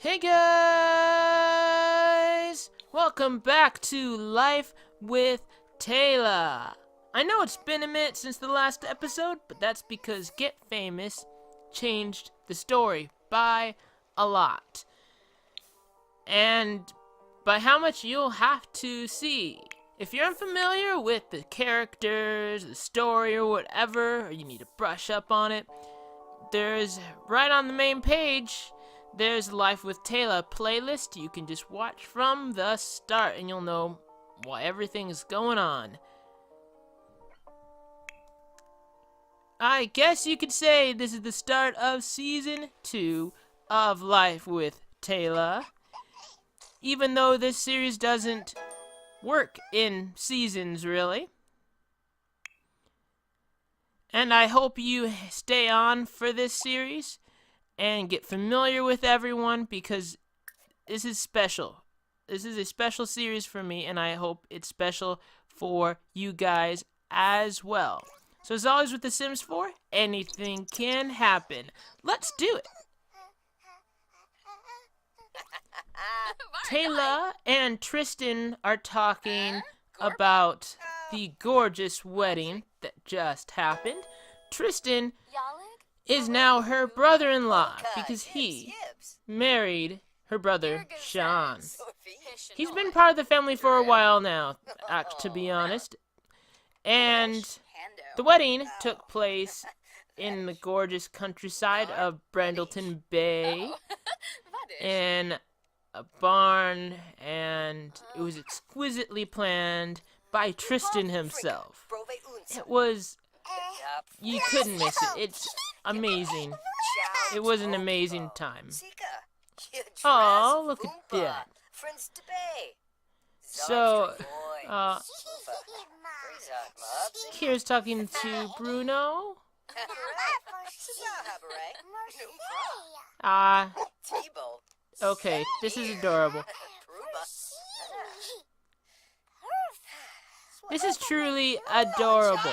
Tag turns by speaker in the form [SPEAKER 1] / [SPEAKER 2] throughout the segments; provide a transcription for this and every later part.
[SPEAKER 1] Hey guys! Welcome back to Life with Tayla. I know it's been a minute since the last episode, but that's because Get Famous changed the story by a lot. And by how much you'll have to see. If you're unfamiliar with the characters, the story, or whatever, or you need to brush up on it, there's right on the main page, there's Life with Tayla playlist. You can just watch from the start and you'll know what everything is going on. I guess you could say this is the start of Season 2 of Life with Tayla. Even though this series doesn't work in seasons, really. And I hope you stay on for this series and get familiar with everyone, because this is special. This is a special series for me, and I hope it's special for you guys as well. So as always with The Sims 4, anything can happen. Let's do it! Tayla and Tristan are talking about the gorgeous wedding that just happened. Tristan is now her brother-in-law because he married her brother Sean. He's been part of the family for a while now, to be honest. And the wedding took place in the gorgeous countryside of Brandleton Bay, in a barn, and it was exquisitely planned by Tristan himself. It was, you couldn't miss it. It's amazing. It was an amazing time. Oh, look at that. So, Kira's talking to Bruno. Okay, this is adorable. This is truly adorable.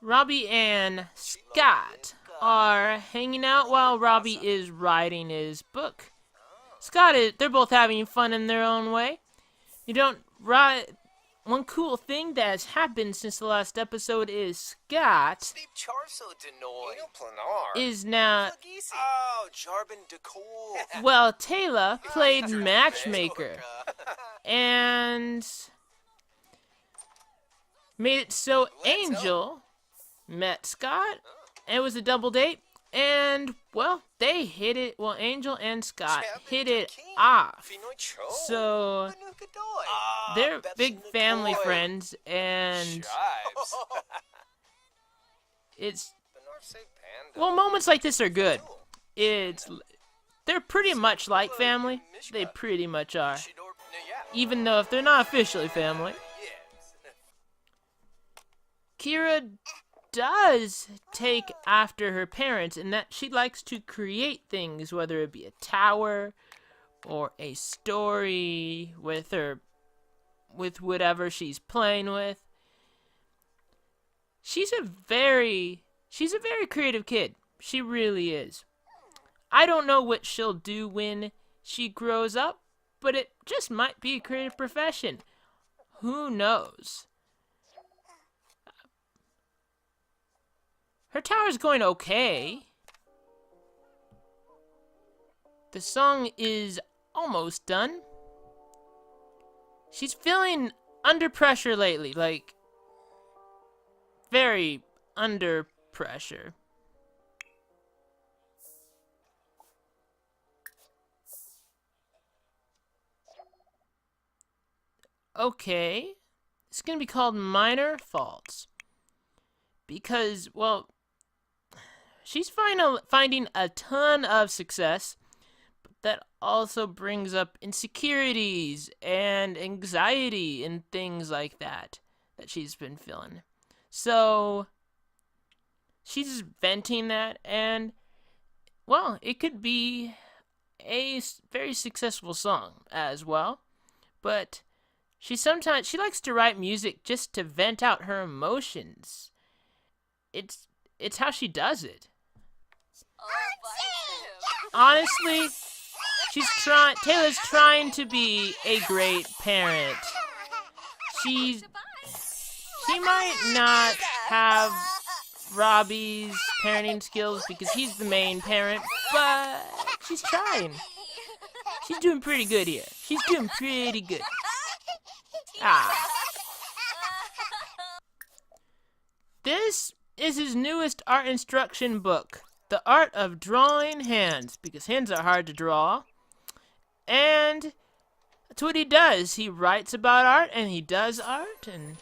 [SPEAKER 1] Robbie and Scott are hanging out while Robbie is writing his book. They're both having fun in their own way. One cool thing that has happened since the last episode is Scott is now... Well, Tayla played matchmaker and made it so Angel met Scott. It was a double date, and, well, they hit it. Well, Angel and Scott hit it off. So they're big family friends, and it's, well, moments like this are good. They're pretty much like family. They pretty much are. Even though if they're not officially family. Kira does take after her parents in that she likes to create things, whether it be a tower or a story with whatever she's playing with. She's a very creative kid. She really is. I don't know what she'll do when she grows up, but it just might be a creative profession. Who knows? Her tower's going okay. The song is almost done. She's feeling under pressure lately, like very under pressure. Okay. It's gonna be called Minor Faults. Because, well, she's finding a ton of success, but that also brings up insecurities and anxiety and things like that she's been feeling. So she's venting that, and, well, it could be a very successful song as well. But she likes to write music just to vent out her emotions. It's how she does it. Honestly, Tayla's trying to be a great parent. She might not have Robbie's parenting skills because he's the main parent, but she's trying. She's doing pretty good here. She's doing pretty good. This is his newest art instruction book, The Art of Drawing Hands, because hands are hard to draw. And that's what he does. He writes about art, and he does art, and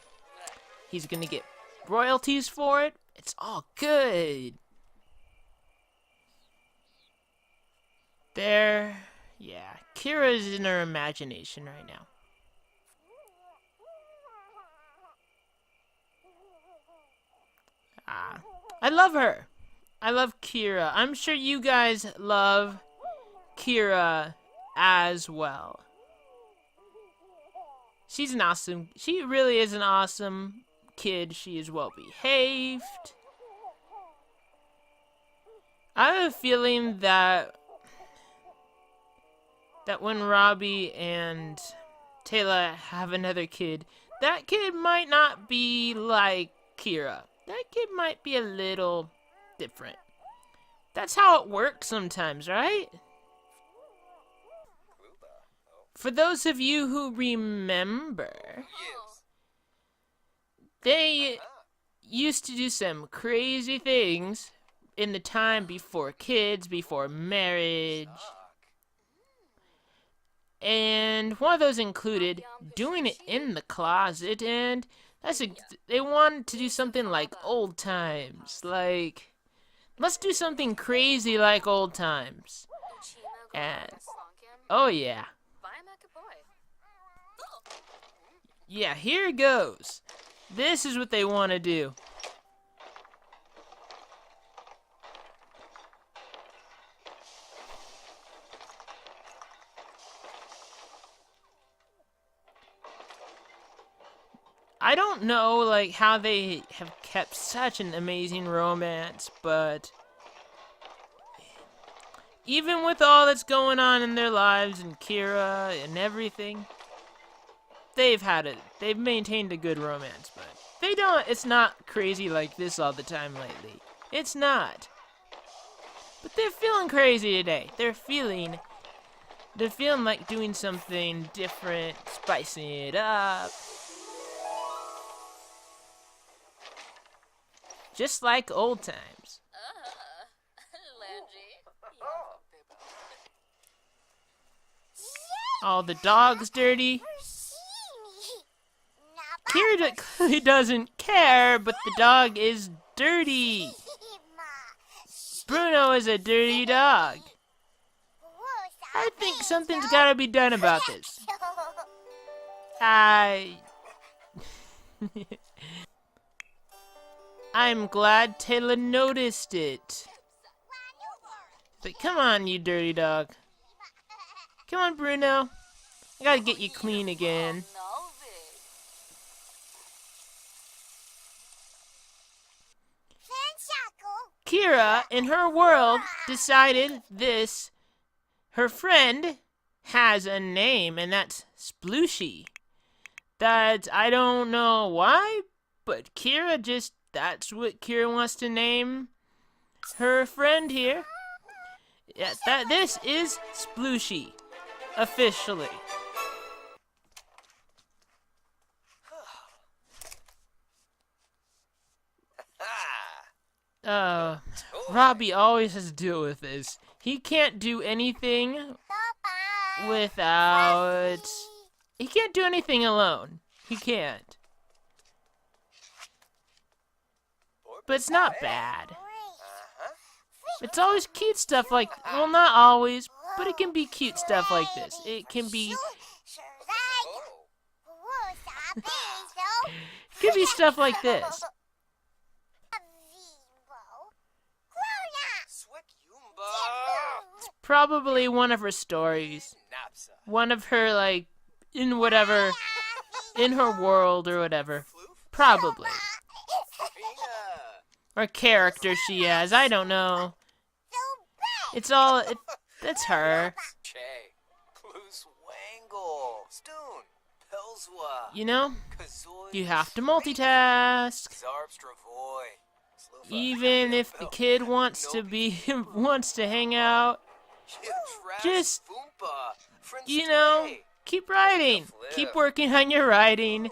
[SPEAKER 1] he's gonna get royalties for it. It's all good. Yeah, Kira's in her imagination right now. I love her. I love Kira. I'm sure you guys love Kira as well. She really is an awesome kid. She is well behaved. I have a feeling that when Robbie and Tayla have another kid, that kid might not be like Kira. That kid might be a little different. That's how it works sometimes, right? For those of you who remember, they used to do some crazy things in the time before kids, before marriage. And one of those included doing it in the closet, and they wanted to do something like old times. Like, let's do something crazy like old times. And, oh yeah. Yeah, here it goes. This is what they want to do. I don't know, like, how they have kept such an amazing romance, but even with all that's going on in their lives and Kira and everything, they've maintained a good romance, but it's not crazy like this all the time lately. It's not. But they're feeling crazy today. They're feeling like doing something different, spicing it up. Just like old times. Oh, the dog's dirty. Kira clearly doesn't care, but the dog is dirty. Bruno is a dirty dog. I think something's gotta be done about this. I'm glad Tayla noticed it. But come on, you dirty dog. Come on, Bruno. I gotta get you clean again. Kira, in her world, decided her friend has a name, and that's Splooshy. I don't know why, but that's what Kira wants to name her friend here. Yeah, this is Splooshy, officially. Robbie always has to deal with this. He can't do anything he can't do anything alone. He can't. But it's not bad. It's always cute stuff like, well, not always, but it can be cute stuff like this. It can be stuff like this. It's probably one of her stories. One of her, like, in her world or whatever. Probably. Or character she has, I don't know. It's all, that's her. You know, you have to multitask. Even if the kid wants to be, wants to hang out, just, you know, keep writing. Keep working on your writing.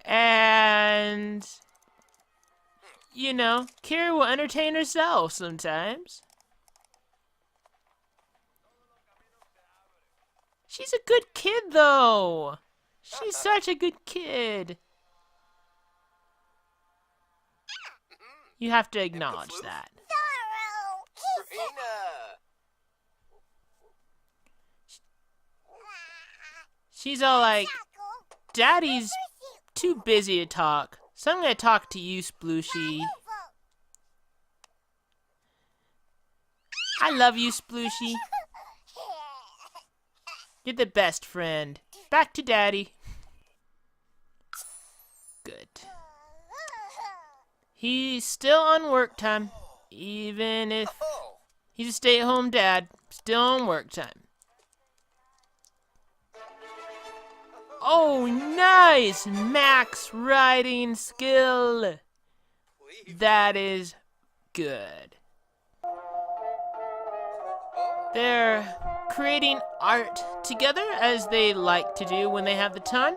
[SPEAKER 1] And, you know, Kira will entertain herself sometimes. She's a good kid, though. She's such a good kid. You have to acknowledge that. She's all like, Daddy's too busy to talk, so I'm gonna talk to you, Splooshy. I love you, Splooshy. You're the best friend. Back to Daddy. Good. He's still on work time, even if he's a stay-at-home dad. Still on work time. Oh, nice! Max writing skill. That is good. They're creating art together, as they like to do when they have the time.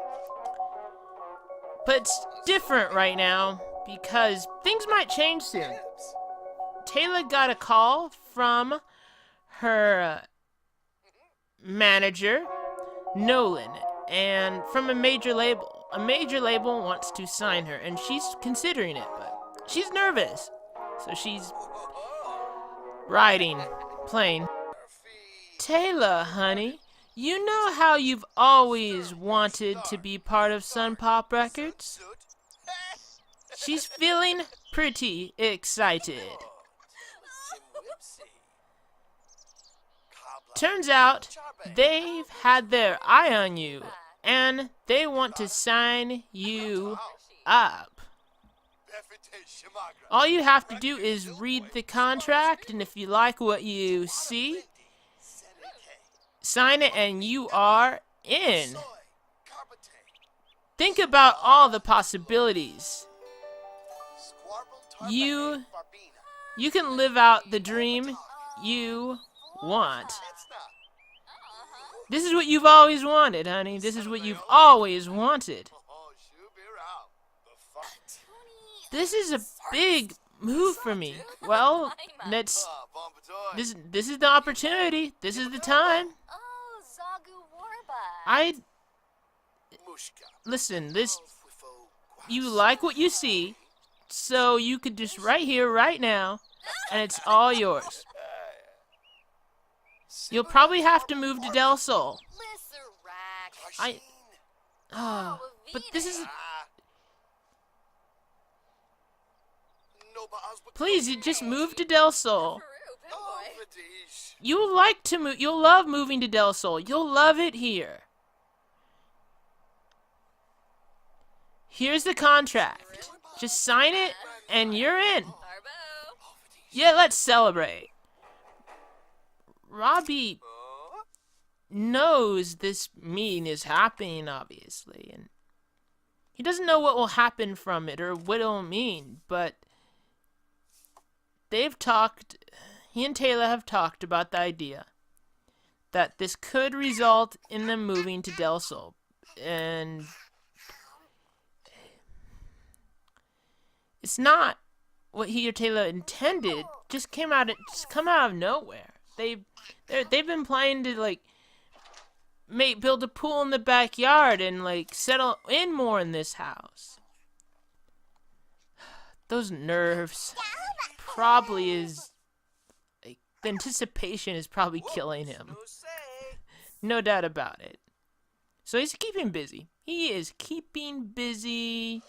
[SPEAKER 1] But it's different right now, because things might change soon. Tayla got a call from her manager, Nolan, and from a major label. A major label wants to sign her, and she's considering it, but she's nervous. So she's writing, playing. Tayla, honey, you know how you've always wanted to be part of Sun Pop Records? She's feeling pretty excited. Turns out, they've had their eye on you, and they want to sign you up. All you have to do is read the contract, and if you like what you see, sign it and you are in. Think about all the possibilities. You can live out the dream you want. This is what you've always wanted, honey. This is what you've always wanted. This is a big move for me. Well, this is the opportunity. This is the time. Listen, you like what you see, so you could just right here, right now, and it's all yours. You'll probably have to move to Del Sol. But this is... Please, you just move to Del Sol. You'll like to move. You'll love moving to Del Sol. You'll love it here. Here's the contract. Just sign it, and you're in. Yeah, let's celebrate. Robbie knows this meeting is happening, obviously, and he doesn't know what will happen from it or what it'll mean, but they've talked, he and Tayla have talked about the idea that this could result in them moving to Del Sol, and it's not what he or Tayla intended. Just come out of nowhere. They've been planning to like build a pool in the backyard and like settle in more in this house. Those nerves probably is like the anticipation is probably killing him. No doubt about it. So he's keeping busy. He is keeping busy,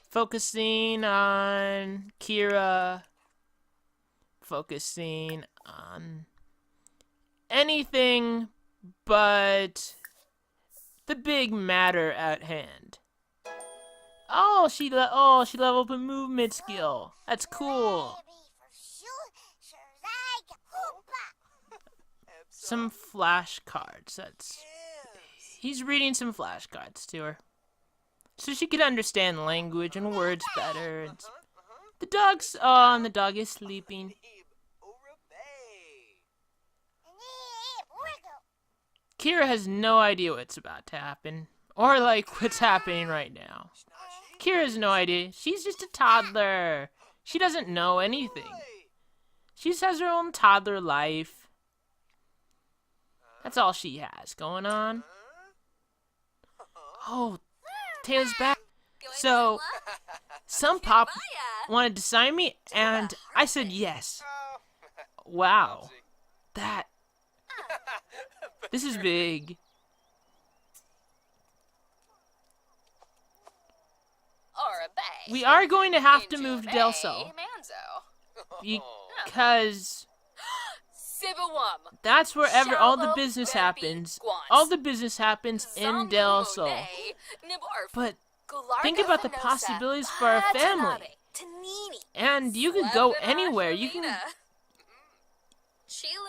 [SPEAKER 1] focusing on Kira, focusing on anything but the big matter at hand. Oh, she leveled up a movement skill. That's cool. some flashcards. He's reading some flashcards to her, so she can understand language and words better. And the dog is sleeping. Kira has no idea what's about to happen, or like what's happening right now. Kira has no idea. She's just a toddler. She doesn't know anything. She just has her own toddler life. That's all she has going on. Oh, Tayla's back. So, some pop wanted to sign me, and I said yes. Wow. This is big. We are going to have to move to Del Sol. Because that's wherever all the business happens. All the business happens in Del Sol. But think about the possibilities for our family. And you could go anywhere.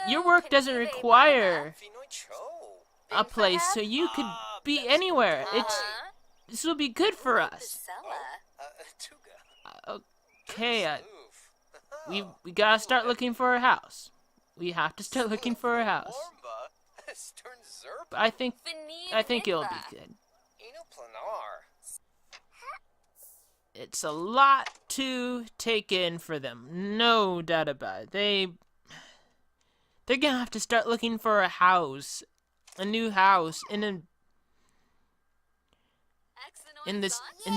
[SPEAKER 1] Your work doesn't require a place, so you could be anywhere. This will be good for us. Okay, we gotta start looking for a house. We have to start looking for a house. But I think it'll be good. It's a lot to take in for them, no doubt about it. They're gonna have to start looking for a house, a new house in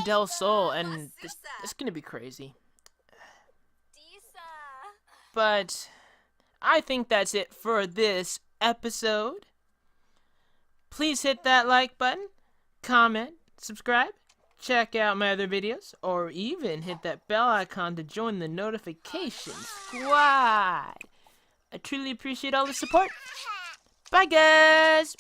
[SPEAKER 1] Del Sol, and it's gonna be crazy. But I think that's it for this episode. Please hit that like button, comment, subscribe, check out my other videos, or even hit that bell icon to join the notification squad. I truly appreciate all the support. Bye, guys!